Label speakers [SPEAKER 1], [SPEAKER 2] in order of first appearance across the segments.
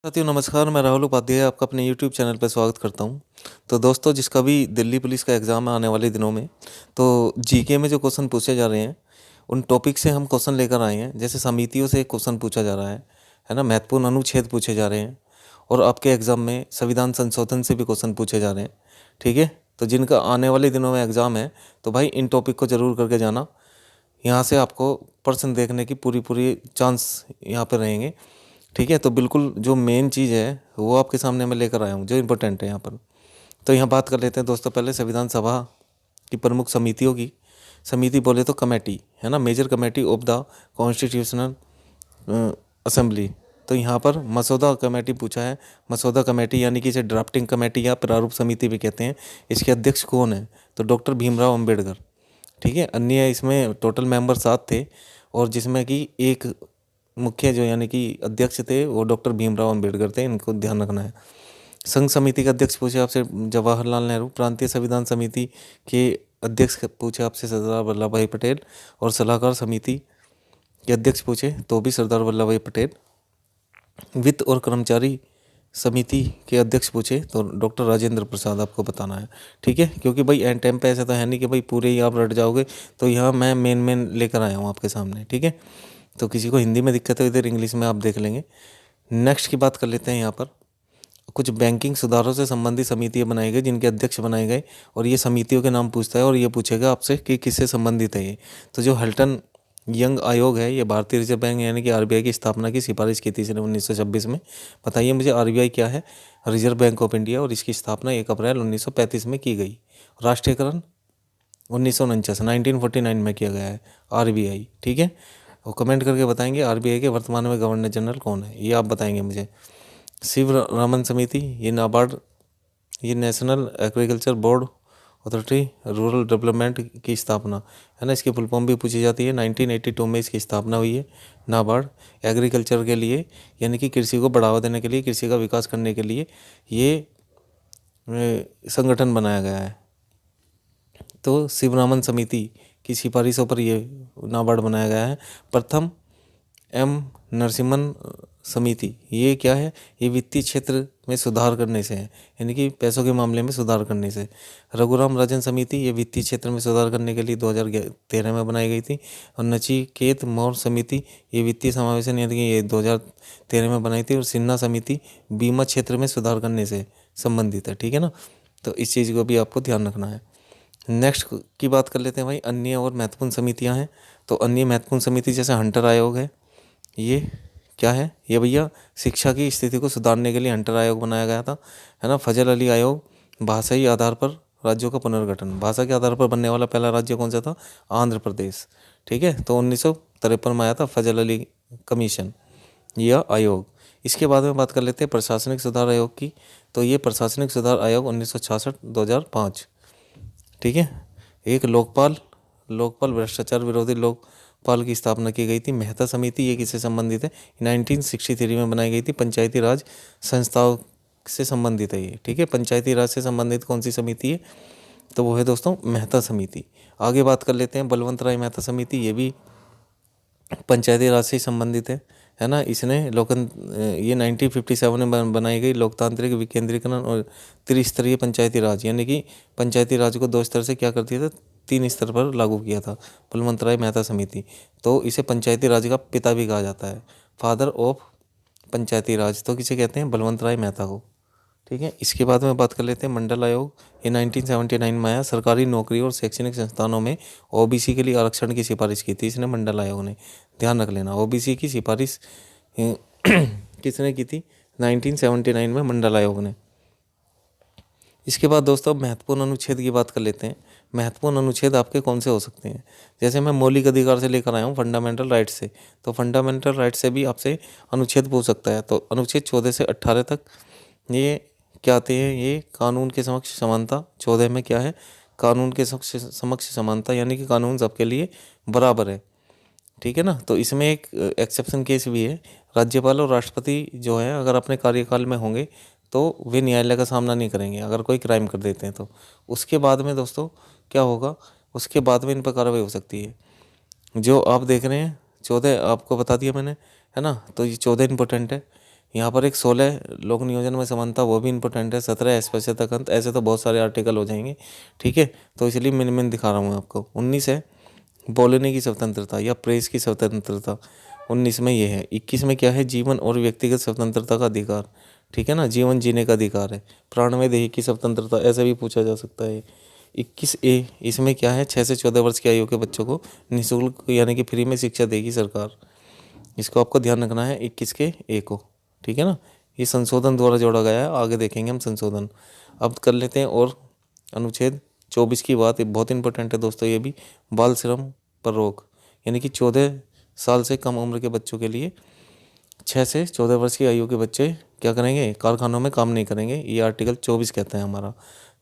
[SPEAKER 1] साथियों नमस्कार, मैं राहुल उपाध्याय आपका अपने यूट्यूब चैनल पर स्वागत करता हूं। तो दोस्तों, जिसका भी दिल्ली पुलिस का एग्ज़ाम है आने वाले दिनों में, तो जीके में जो क्वेश्चन पूछे जा रहे हैं उन टॉपिक से हम क्वेश्चन लेकर आए हैं। जैसे समितियों से एक क्वेश्चन पूछा जा रहा है ना, महत्वपूर्ण अनुच्छेद पूछे जा रहे हैं, और आपके एग्ज़ाम में संविधान संशोधन से भी क्वेश्चन पूछे जा रहे हैं। ठीक है, तो जिनका आने वाले दिनों में एग्ज़ाम है तो भाई इन टॉपिक को ज़रूर करके जाना। यहाँ से आपको प्रश्न देखने की पूरी पूरी चांस यहाँ पर रहेंगे। ठीक है, तो बिल्कुल जो मेन चीज़ है वो आपके सामने मैं लेकर आया हूँ, जो इम्पोर्टेंट है यहाँ पर। तो यहाँ बात कर लेते हैं दोस्तों, पहले संविधान सभा की प्रमुख समितियों की। समिति बोले तो कमेटी है ना, major committee of the constitutional assembly. तो यहाँ पर मसौदा कमेटी पूछा है। मसौदा कमेटी यानी कि इसे ड्राफ्टिंग कमेटी या प्रारूप समिति भी कहते हैं। इसके अध्यक्ष कौन है? तो डॉक्टर भीमराव अम्बेडकर। ठीक है, अन्य इसमें टोटल मेंबर 7 थे, और जिसमें कि एक मुख्य जो यानी कि अध्यक्ष थे वो डॉक्टर भीमराव अम्बेडकर थे। इनको ध्यान रखना है। संघ समिति के अध्यक्ष पूछे आपसे जवाहरलाल नेहरू। प्रांतीय संविधान समिति के अध्यक्ष पूछे आपसे सरदार वल्लभ भाई पटेल, और सलाहकार समिति के अध्यक्ष पूछे तो भी सरदार वल्लभ भाई पटेल। वित्त और कर्मचारी समिति के अध्यक्ष पूछे तो डॉक्टर राजेंद्र प्रसाद आपको बताना है। ठीक है, क्योंकि भाई एंड टाइम पे ऐसा तो है नहीं कि भाई पूरे ही आप रट जाओगे, तो यहाँ मैं मेन लेकर आया हूँ आपके सामने। ठीक है, तो किसी को हिंदी में दिक्कत है इधर इंग्लिश में आप देख लेंगे। नेक्स्ट की बात कर लेते हैं। यहाँ पर कुछ बैंकिंग सुधारों से संबंधित समितियाँ बनाई गई, जिनके अध्यक्ष बनाए गए, और ये समितियों के नाम पूछता है, और ये पूछेगा आपसे कि किससे संबंधित है ये। तो जो हल्टन यंग आयोग है, ये भारतीय रिजर्व बैंक यानी कि आरबीआई की स्थापना की सिफारिश की थी इसने 1926 में। बताइए मुझे, आरबीआई क्या है? रिजर्व बैंक ऑफ इंडिया, और इसकी स्थापना 1 अप्रैल 1935 में की गई। राष्ट्रीयकरण 1949 1949 में किया गया है आरबीआई। ठीक है, और कमेंट करके बताएंगे आरबीआई के वर्तमान में गवर्नर जनरल कौन है, ये आप बताएंगे मुझे। शिव रामन समिति, ये नाबार्ड, ये national agriculture board authority rural development की स्थापना है ना, इसकी फुल फॉर्म भी पूछी जाती है। 1982 में इसकी स्थापना हुई है। नाबार्ड एग्रीकल्चर के लिए यानी कि कृषि को बढ़ावा देने के लिए, कृषि का विकास करने के लिए ये संगठन बनाया गया है। तो शिवरामन समिति की सिफारिशों पर ये नाबार्ड बनाया गया है। प्रथम एम नरसिम्हन समिति, ये क्या है? ये वित्तीय क्षेत्र में सुधार करने से है, यानी कि पैसों के मामले में सुधार करने से। रघुराम राजन समिति, ये वित्तीय क्षेत्र में सुधार करने के लिए 2013 में बनाई गई थी। और नचिकेत मौर्य समिति, ये वित्तीय समावेशन यानी कि ये 2013 में बनाई थी। और सिन्हा समिति बीमा क्षेत्र में सुधार करने से संबंधित है। ठीक है ना, तो इस चीज़ को भी आपको ध्यान रखना है। नेक्स्ट की बात कर लेते हैं भाई, अन्य और महत्वपूर्ण समितियां हैं। तो अन्य महत्वपूर्ण समिति जैसे हंटर आयोग है, ये क्या है? ये भैया शिक्षा की स्थिति को सुधारने के लिए हंटर आयोग बनाया गया था, है ना। फजल अली आयोग, भाषाई आधार पर राज्यों का पुनर्गठन। भाषा के आधार पर बनने वाला पहला राज्य कौन सा था? आंध्र प्रदेश। ठीक है, तो 1953 में आया था फजल अली कमीशन या आयोग। इसके बाद में बात कर लेते हैं प्रशासनिक सुधार आयोग की। तो ये प्रशासनिक सुधार आयोग 1966-2005। ठीक है, एक लोकपाल, लोकपाल भ्रष्टाचार विरोधी लोकपाल की स्थापना की गई थी। मेहता समिति, ये किससे संबंधित है? 1963 में बनाई गई थी, पंचायती राज संस्थाओं से संबंधित है ये। ठीक है, पंचायती राज से संबंधित कौन सी समिति है? तो वो है दोस्तों मेहता समिति। आगे बात कर लेते हैं बलवंत राय मेहता समिति, ये भी पंचायती राज से संबंधित है ना। इसने ये 1957 में बनाई गई लोकतांत्रिक विकेंद्रीकरण और त्रिस्तरीय पंचायती राज, यानी कि पंचायती राज को 2 स्तर से क्या कर दिया था, 3 स्तर पर लागू किया था बलवंत राय मेहता समिति। तो इसे पंचायती राज का पिता भी कहा जाता है, फादर ऑफ पंचायती राज। तो किसे कहते हैं? बलवंत राय मेहता को। ठीक है, इसके बाद में बात कर लेते हैं मंडल आयोग। ये 1979 में आया। सरकारी नौकरी और शैक्षणिक संस्थानों में ओबीसी के लिए आरक्षण की सिफारिश की थी इसने, मंडल आयोग ने। ध्यान रख लेना, ओबीसी की सिफारिश किसने की थी? 1979 में मंडल आयोग ने। इसके बाद दोस्तों महत्वपूर्ण अनुच्छेद की बात कर लेते हैं। महत्वपूर्ण अनुच्छेद आपके कौन से हो सकते हैं? जैसे मैं मौलिक अधिकार से लेकर आया हूँ, फंडामेंटल राइट से, तो फंडामेंटल राइट से भी आपसे अनुच्छेद पूछ सकता है। तो अनुच्छेद 14 से 18 तक ये क्या आते हैं? ये कानून के समक्ष समानता। 14 में क्या है? कानून के समक्ष समानता, यानी कि कानून सबके लिए बराबर है। ठीक है ना, तो इसमें एक एक्सेप्शन केस भी है। राज्यपाल और राष्ट्रपति जो है अगर अपने कार्यकाल में होंगे तो वे न्यायालय का सामना नहीं करेंगे अगर कोई क्राइम कर देते हैं तो। उसके बाद में दोस्तों क्या होगा? उसके बाद में इन पर कार्रवाई हो सकती है। जो आप देख रहे हैं 14 आपको बता दिया मैंने, है ना। तो ये 14 इंपॉर्टेंट है। यहाँ पर एक 16 लोक नियोजन में समानता, वो भी इंपॉर्टेंट है। 17 अस्पृश्यता का अंत। ऐसे तो बहुत सारे आर्टिकल हो जाएंगे, ठीक है, तो इसलिए मैंने दिखा रहा हूँ आपको। 19 है बोलने की स्वतंत्रता या प्रेस की स्वतंत्रता, 19 में ये है। 21 में क्या है, जीवन और व्यक्तिगत स्वतंत्रता का अधिकार, ठीक है ना, जीवन जीने का अधिकार है। प्राणमय देह की स्वतंत्रता, ऐसा भी पूछा जा सकता है। 21A, इसमें क्या है, 6 से 14 वर्ष की आयु के बच्चों को निःशुल्क यानी कि फ्री में शिक्षा देगी सरकार। इसको आपको ध्यान रखना है 21A को, ठीक है ना। ये संशोधन द्वारा जोड़ा गया है, आगे देखेंगे हम संशोधन। अब कर लेते हैं और अनुच्छेद 24 की बात, बहुत इंपॉर्टेंट है दोस्तों ये भी। बाल श्रम पर रोक, यानी कि 14 साल से कम उम्र के बच्चों के लिए, 6 से 14 वर्ष की आयु के बच्चे क्या करेंगे, कारखानों में काम नहीं करेंगे, ये आर्टिकल 24 कहता है हमारा।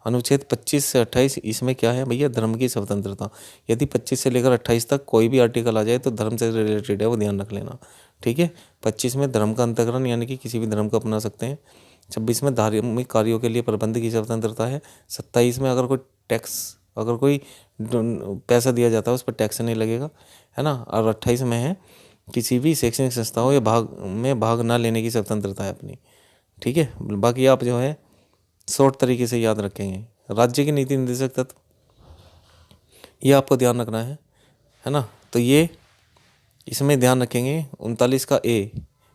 [SPEAKER 1] अनुच्छेद 25 से 28, इसमें क्या है भैया, धर्म की स्वतंत्रता। यदि 25 से लेकर 28 तक कोई भी आर्टिकल आ जाए तो धर्म से रिलेटेड है, वो ध्यान रख लेना, ठीक है। 25 में धर्म का अंतकरण, यानी कि किसी भी धर्म को अपना सकते हैं। 26 में धार्मिक कार्यों के लिए प्रबंध की स्वतंत्रता है। 27 में अगर कोई टैक्स, अगर कोई पैसा दिया जाता है उस पर टैक्स नहीं लगेगा, है ना। और 28 में है किसी भी शैक्षणिक संस्थाओं या भाग ना लेने की स्वतंत्रता है अपनी, ठीक है। बाकी आप जो है शॉर्ट तरीके से याद रखेंगे। राज्य के नीति निर्देशक तत्व, ये आपको ध्यान रखना है ना। तो ये इसमें ध्यान रखेंगे। 39 का ए,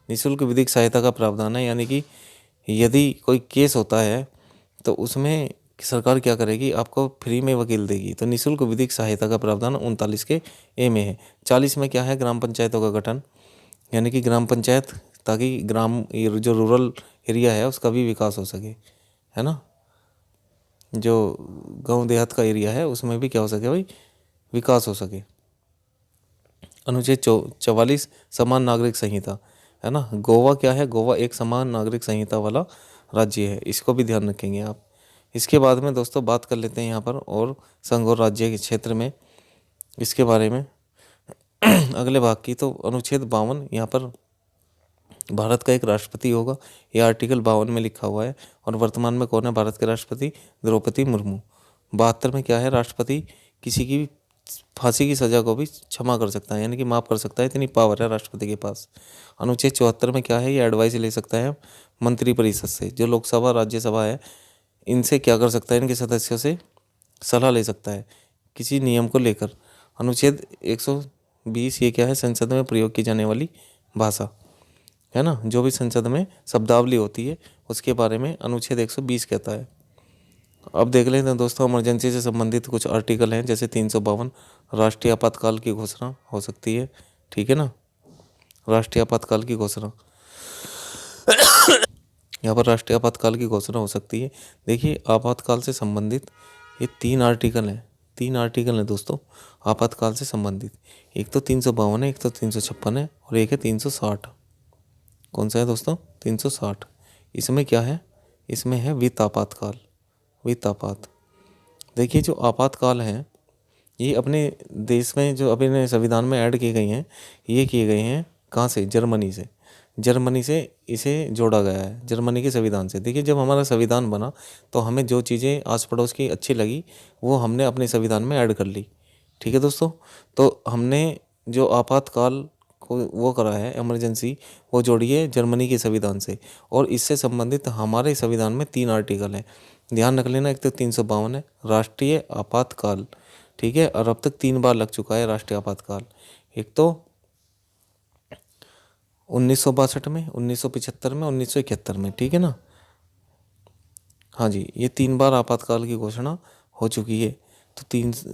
[SPEAKER 1] निःशुल्क विधिक सहायता का प्रावधान है, यानी कि यदि कोई केस होता है तो उसमें सरकार क्या करेगी, आपको फ्री में वकील देगी। तो निःशुल्क विधिक सहायता का प्रावधान 39 के ए में है। 40 में क्या है, ग्राम पंचायतों का गठन, यानी कि ग्राम पंचायत, ताकि ग्राम जो रूरल एरिया है उसका भी विकास हो सके, है ना। जो गांव देहात का एरिया है उसमें भी क्या हो सके भाई, विकास हो सके। अनुच्छेद 44, समान नागरिक संहिता, है ना। गोवा क्या है, गोवा एक समान नागरिक संहिता वाला राज्य है, इसको भी ध्यान रखेंगे आप। इसके बाद में दोस्तों बात कर लेते हैं यहाँ पर और संघ और राज्य के क्षेत्र में इसके बारे में अगले भाग की। तो अनुच्छेद 52, यहाँ पर भारत का एक राष्ट्रपति होगा, यह आर्टिकल 52 में लिखा हुआ है। और वर्तमान में कौन है भारत के राष्ट्रपति, द्रौपदी मुर्मू। 72 में क्या है, राष्ट्रपति किसी की फांसी की सजा को भी क्षमा कर सकता है, यानी कि माफ़ कर सकता है, इतनी पावर है राष्ट्रपति के पास। अनुच्छेद 74 में क्या है, ये एडवाइस ले सकता है मंत्रिपरिषद से, जो लोकसभा राज्यसभा है इनसे क्या कर सकता है, इनके सदस्यों से सलाह ले सकता है किसी नियम को लेकर। अनुच्छेद 120, ये क्या है, संसद में प्रयोग की जाने वाली भाषा, है ना, जो भी संसद में शब्दावली होती है उसके बारे में अनुच्छेद 120 कहता है। अब देख लेते हैं दोस्तों इमरजेंसी से संबंधित कुछ आर्टिकल हैं, जैसे 352, राष्ट्रीय आपातकाल की घोषणा हो सकती है, ठीक है ना। राष्ट्रीय आपातकाल की घोषणा, यहाँ पर राष्ट्रीय आपातकाल की घोषणा हो सकती है। देखिए आपातकाल से संबंधित ये 3 आर्टिकल हैं, 3 आर्टिकल हैं दोस्तों आपातकाल से संबंधित। एक तो 352 है, एक तो 356 है, और एक है 360। कौन सा है दोस्तों, 360। इसमें क्या है, इसमें है वित्त आपातकाल, वित्त आपात। देखिए जो आपातकाल है ये अपने देश में जो अपने संविधान में ऐड की गई हैं, ये किए गए हैं कहाँ से, जर्मनी से। जर्मनी से इसे जोड़ा गया है, जर्मनी के संविधान से। देखिए जब हमारा संविधान बना तो हमें जो चीज़ें आस पड़ोस की अच्छी लगी वो हमने अपने संविधान में ऐड कर ली, ठीक है दोस्तों। तो हमने जो आपातकाल को वो करा है इमरजेंसी, वो जोड़ी है जर्मनी के संविधान से। और इससे संबंधित हमारे संविधान में 3 आर्टिकल हैं, ध्यान रख लेना। एक तो 352 है, राष्ट्रीय आपातकाल, ठीक है। और अब तक 3 बार लग चुका है राष्ट्रीय आपातकाल। एक तो 1962 में, 1975 में, 1971 में, ठीक है ना। हाँ जी, ये 3 बार आपातकाल की घोषणा हो चुकी है। तो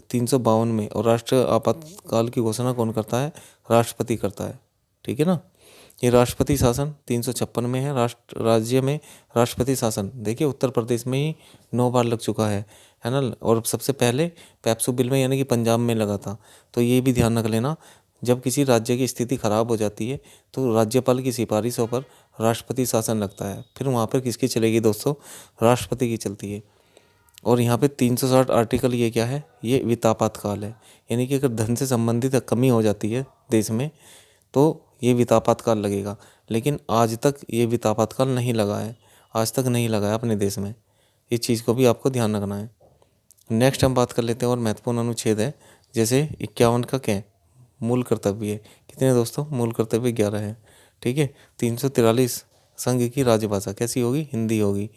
[SPEAKER 1] 352 में, और राष्ट्रीय आपातकाल की घोषणा कौन करता है, राष्ट्रपति करता है, ठीक है ना। ये राष्ट्रपति शासन 356 में है। राज्य में राष्ट्रपति शासन देखिए उत्तर प्रदेश में ही 9 बार लग चुका है ना। और सबसे पहले पैप्सू बिल में यानी कि पंजाब में लगा था। तो ये भी ध्यान रख लेना, जब किसी राज्य की स्थिति खराब हो जाती है तो राज्यपाल की सिफारिशों पर राष्ट्रपति शासन लगता है। फिर वहाँ पर किसकी चलेगी दोस्तों, राष्ट्रपति की चलती है। और यहाँ पे 360 आर्टिकल ये क्या है, ये वित्त आपातकाल है, यानी कि अगर धन से संबंधित कमी हो जाती है देश में तो ये वित्त आपातकाल लगेगा। लेकिन आज तक ये वित्त आपातकाल नहीं लगा है, आज तक नहीं लगा है अपने देश में। इस चीज़ को भी आपको ध्यान रखना है। नेक्स्ट हम बात कर लेते हैं और महत्वपूर्ण अनुच्छेद है, जैसे 51 का क्या है, मूल कर्तव्य है। कितने दोस्तों, मूल कर्तव्य 11 है, ठीक है। 343 संघ की राजभाषा कैसी होगी? हिंदी होगी।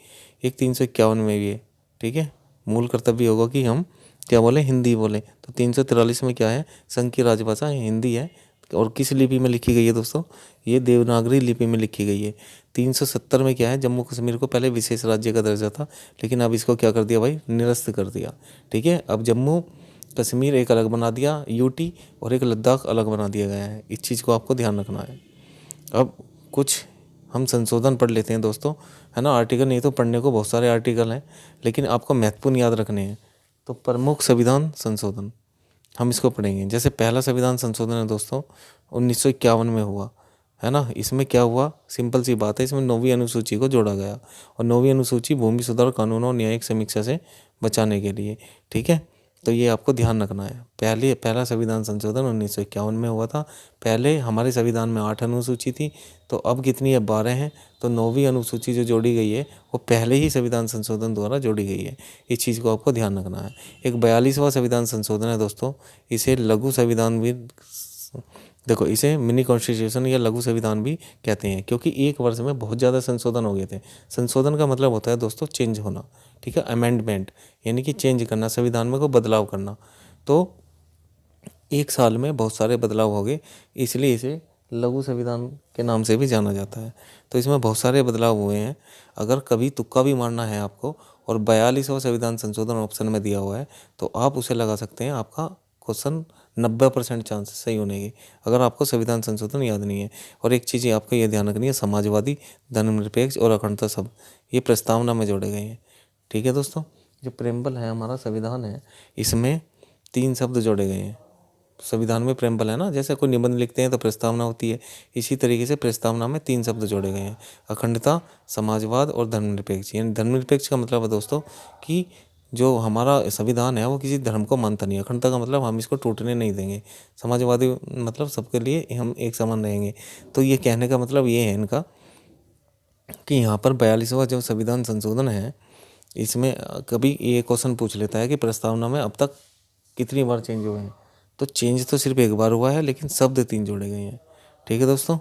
[SPEAKER 1] एक 351 में भी है, ठीक है। मूल कर्तव्य होगा कि हम क्या बोले? हिंदी बोले। तो 343 में क्या है? संघ की राजभाषा हिंदी है। और किस लिपि में लिखी गई है दोस्तों? ये देवनागरी लिपि में लिखी गई है। 370 में क्या है? जम्मू कश्मीर को पहले विशेष राज्य का दर्जा था, लेकिन अब इसको क्या कर दिया भाई? निरस्त कर दिया, ठीक है। अब जम्मू कश्मीर एक अलग बना दिया यूटी, और एक लद्दाख अलग बना दिया गया है। इस चीज़ को आपको ध्यान रखना है। अब कुछ हम संशोधन पढ़ लेते हैं दोस्तों, है ना। आर्टिकल नहीं तो पढ़ने को बहुत सारे आर्टिकल हैं, लेकिन आपको महत्वपूर्ण याद रखने हैं। तो प्रमुख संविधान संशोधन हम इसको पढ़ेंगे। जैसे पहला संविधान संशोधन है दोस्तों 1951 में हुआ, है ना। इसमें क्या हुआ? सिंपल सी बात है, इसमें 9वीं अनुसूची को जोड़ा गया, और 9वीं अनुसूची भूमि सुधार कानून और न्यायिक समीक्षा से बचाने के लिए, ठीक है। तो ये आपको ध्यान रखना है। पहला संविधान संशोधन 1951 में हुआ था। पहले हमारे संविधान में 8 अनुसूची थी, तो अब कितनी है? 12 हैं। तो 9वीं अनुसूची जो जोड़ी गई है वो पहले ही संविधान संशोधन द्वारा जोड़ी गई है। इस चीज़ को आपको ध्यान रखना है। एक 42वां संविधान संशोधन है दोस्तों, इसे लघु संविधान भी, देखो इसे मिनी कॉन्स्टिट्यूशन या लघु संविधान भी कहते हैं, क्योंकि एक वर्ष में बहुत ज़्यादा संशोधन हो गए थे। संशोधन का मतलब होता है दोस्तों चेंज होना, ठीक है। अमेंडमेंट यानी कि चेंज करना, संविधान में कोई बदलाव करना। तो एक साल में बहुत सारे बदलाव हो गए, इसलिए इसे लघु संविधान के नाम से भी जाना जाता है। तो इसमें बहुत सारे बदलाव हुए हैं। अगर कभी तुक्का भी मारना है आपको, और 42वां संविधान संशोधन ऑप्शन में दिया हुआ है, तो आप उसे लगा सकते हैं। आपका क्वेश्चन 90% चांस सही होने के, अगर आपको संविधान संशोधन याद नहीं है। और एक चीज़ आपको ये ध्यान रखनी है, समाजवादी, धर्मनिरपेक्ष और अखंडता शब्द ये प्रस्तावना में जोड़े गए हैं, ठीक है दोस्तों। जो प्रेम्बल है, हमारा संविधान है, इसमें 3 शब्द जोड़े गए हैं। संविधान में प्रेम्बल है ना, जैसे कोई निबंध लिखते हैं तो प्रस्तावना होती है, इसी तरीके से प्रस्तावना में 3 शब्द जोड़े गए हैं, अखंडता, समाजवाद और धर्मनिरपेक्ष। यानी धर्मनिरपेक्ष का मतलब है दोस्तों कि जो हमारा संविधान है वो किसी धर्म को मानता नहीं। अखंडता का मतलब हम इसको टूटने नहीं देंगे। समाजवादी मतलब सबके लिए हम एक समान रहेंगे। तो ये कहने का मतलब ये है इनका कि यहाँ पर 42वां जो संविधान संशोधन है, इसमें कभी ये क्वेश्चन पूछ लेता है कि प्रस्तावना में अब तक कितनी बार चेंज हुए हैं। तो चेंज तो सिर्फ एक बार हुआ है, लेकिन शब्द 3 जोड़े गए हैं, ठीक है दोस्तों।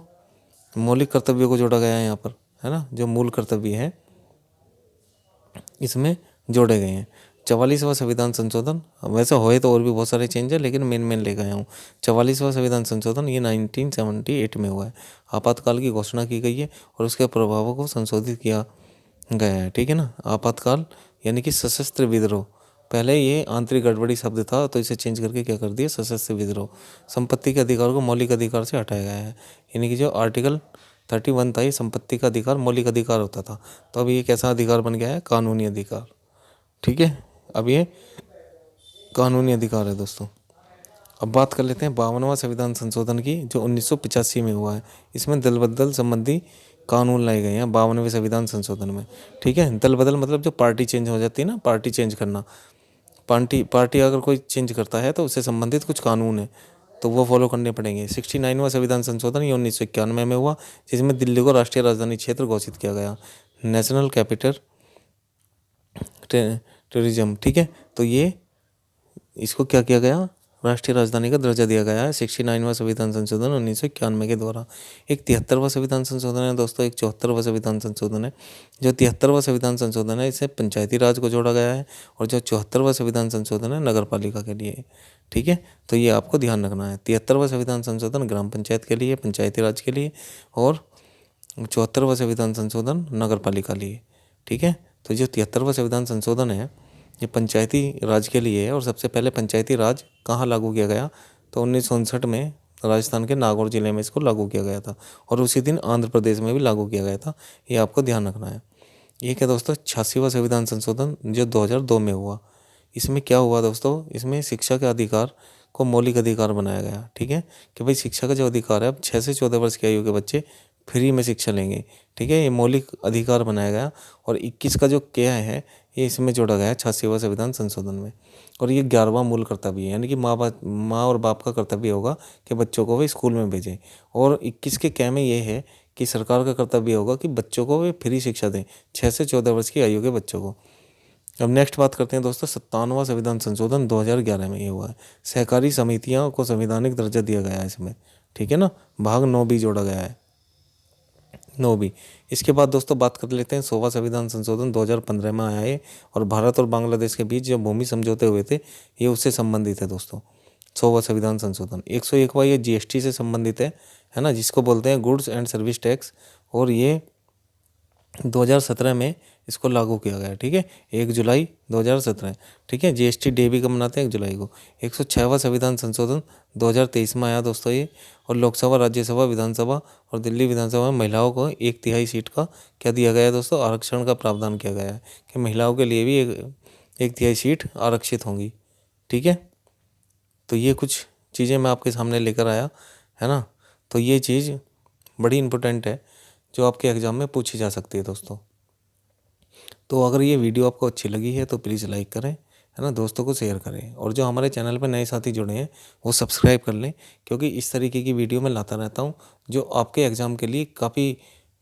[SPEAKER 1] मौलिक कर्तव्यों को जोड़ा गया है यहाँ पर, है ना। जो मूल कर्तव्य है इसमें जोड़े गए हैं। 44वां संविधान संशोधन, वैसे होए तो और भी बहुत सारे चेंज है, लेकिन मेन ले गया हूँ। 44वां संविधान संशोधन ये 1978 में हुआ है। आपातकाल की घोषणा की गई है और उसके प्रभावों को संशोधित किया गया है, ठीक है ना। आपातकाल यानी कि सशस्त्र विद्रोह, पहले ये आंतरिक गड़बड़ी शब्द था, तो इसे चेंज करके क्या कर दिया? सशस्त्र विद्रोह। संपत्ति के अधिकार को मौलिक अधिकार से हटाया गया है, यानी कि जो आर्टिकल 31 था ये संपत्ति का अधिकार मौलिक अधिकार होता था, तो अब ये कैसा अधिकार बन गया है? कानूनी अधिकार, ठीक है। अब ये कानूनी अधिकार है दोस्तों। अब बात कर लेते हैं 52वां संविधान संशोधन की, जो 1985 में हुआ है। इसमें दल बदल संबंधी कानून लाए गए हैं 52वें संविधान संशोधन में, ठीक है। दल बदल मतलब जो पार्टी चेंज हो जाती है ना, पार्टी चेंज करना। पार्टी अगर कोई चेंज करता है तो उससे संबंधित कुछ कानून है, तो वो फॉलो करने पड़ेंगे। 69वां संविधान संशोधन ये 1991 में हुआ, जिसमें दिल्ली को राष्ट्रीय राजधानी क्षेत्र घोषित किया गया, नेशनल कैपिटल टेररिज्म, ठीक है। तो ये इसको क्या किया गया? राष्ट्रीय राजधानी का दर्जा दिया गया है 69वां संविधान संशोधन 1991 के द्वारा। एक 73वां संविधान संशोधन है दोस्तों, एक 74वां संविधान संशोधन है। जो 73वां संविधान संशोधन है इसे पंचायती राज को जोड़ा गया है, और जो 74वां संविधान संशोधन है नगर पालिका के लिए, ठीक है। तो ये आपको ध्यान रखना है। 73वां संविधान संशोधन ग्राम पंचायत के लिए, पंचायती राज के लिए, और 74वां संविधान संशोधन नगर पालिका लिए, ठीक है। तो जो 73वां संविधान संशोधन है ये पंचायती राज के लिए है, और सबसे पहले पंचायती राज कहाँ लागू किया गया? तो 1959 में राजस्थान के नागौर जिले में इसको लागू किया गया था, और उसी दिन आंध्र प्रदेश में भी लागू किया गया था। ये आपको ध्यान रखना है। एक है दोस्तों 86वां संविधान संशोधन जो 2002 में हुआ। इसमें क्या हुआ दोस्तों? इसमें शिक्षा के अधिकार को मौलिक अधिकार बनाया गया, ठीक है। कि भाई शिक्षा का जो अधिकार है, अब 6 से 14 वर्ष की आयु के बच्चे फ्री में शिक्षा लेंगे, ठीक है। ये मौलिक अधिकार बनाया गया। और 21 का जो क्या है ये इसमें जोड़ा गया है 86वां संविधान संशोधन में। और ये 11वां मूल कर्तव्य है, यानी कि माँ और बाप का कर्तव्य होगा कि बच्चों को वे स्कूल में भेजें। और 21 के क्या में ये है कि सरकार का कर्तव्य होगा कि बच्चों को वे फ्री शिक्षा दें, 6 से 14 वर्ष की आयु के बच्चों को। अब नेक्स्ट बात करते हैं दोस्तों 57वां संविधान संशोधन 2011 में ये हुआ है। सहकारी समितियों को संवैधानिक दर्जा दिया गया है इसमें, ठीक है ना। भाग 9 भी जोड़ा गया है। 9 भी। इसके बाद दोस्तों बात कर लेते हैं 100वां संविधान संशोधन 2015 में आया है, और भारत और बांग्लादेश के बीच जो भूमि समझौते हुए थे ये उससे संबंधित है दोस्तों। 100वां संविधान संशोधन 101वां ये जीएसटी से संबंधित है ना, जिसको बोलते हैं गुड्स एंड सर्विस टैक्स, और ये 2017 में इसको लागू किया गया। ठीक है, 1 जुलाई 2017। ठीक है, जीएसटी डे भी कब मनाते हैं? 1 जुलाई को। 106वां संविधान संशोधन 2023 में आया दोस्तों ये, और लोकसभा, राज्यसभा, विधानसभा और दिल्ली विधानसभा में महिलाओं को 1/3 सीट का क्या दिया गया है दोस्तों? आरक्षण का प्रावधान किया गया है कि महिलाओं के लिए भी 1/3 सीट आरक्षित होंगी। ठीक है, तो ये कुछ चीज़ें मैं आपके सामने लेकर आया, है ना। तो ये चीज़ बड़ी इम्पोर्टेंट है जो आपके एग्ज़ाम में पूछी जा सकती है दोस्तों। तो अगर ये वीडियो आपको अच्छी लगी है तो प्लीज़ लाइक करें, है ना, दोस्तों को शेयर करें, और जो हमारे चैनल पर नए साथी जुड़े हैं वो सब्सक्राइब कर लें, क्योंकि इस तरीके की वीडियो मैं लाता रहता हूँ जो आपके एग्ज़ाम के लिए काफ़ी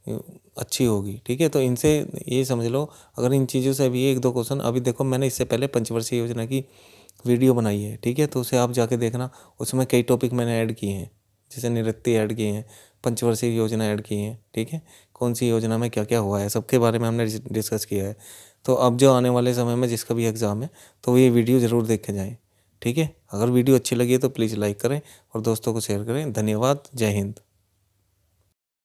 [SPEAKER 1] अच्छी होगी। ठीक है, तो इनसे ये समझ लो, अगर इन चीज़ों से अभी 1-2 क्वेश्चन, अभी देखो मैंने इससे पहले पंचवर्षीय योजना की वीडियो बनाई है। ठीक है, तो उसे आप जाके देखना, उसमें कई टॉपिक मैंने ऐड किए हैं, जैसे निवृत्ति ऐड किए हैं, पंचवर्षीय योजना ऐड की हैं। ठीक है, कौन सी योजना में क्या क्या हुआ है सबके बारे में हमने डिस्कस किया है। तो अब जो आने वाले समय में जिसका भी एग्ज़ाम है तो ये वीडियो ज़रूर देख के जाएँ। ठीक है, अगर वीडियो अच्छी लगी है तो प्लीज़ लाइक करें और दोस्तों को शेयर करें। धन्यवाद, जय हिंद।